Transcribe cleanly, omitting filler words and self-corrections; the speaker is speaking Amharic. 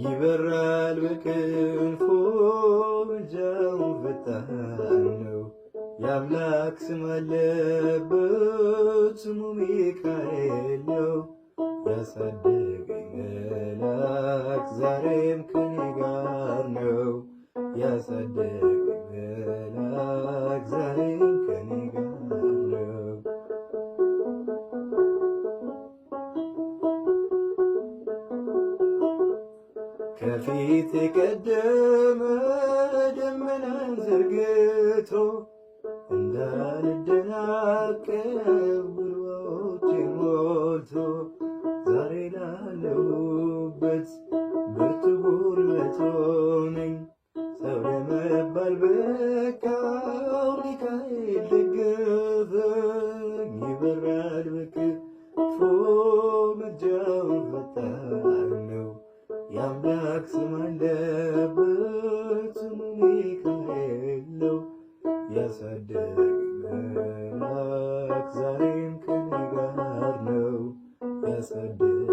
ይበራል በክንፎ ምልጃው ፈጣን ነው። የአምላክ ስም አለበት ስሙ ሚካኤል ነው። ያሳደገኝ መልአክ ዛሬም ከኔ ጋር ነው። ያሳደገኝ መልአክ ዛሬም ከኔ ጋር ነው። ከፊት የቀደመ ደመናን ዘርግቶ እንዳልደናቀፍ ጉልበቶቼን ሞልቶ ዛሬ ላለሁበት ብርቱ ጉልበት ሆነኝ። ሰው ለመባል በቃው ሚካኤል ደገፈኝ። ይበራል በክንፎ ምልጃው ፈጣን ነው። የአምላክ ስም አለበት ስሙ ሚካኤል ነው። ያሳደገኝ መልአክ ዛሬም ከኔ ጋር ነው። ያሳደገኝ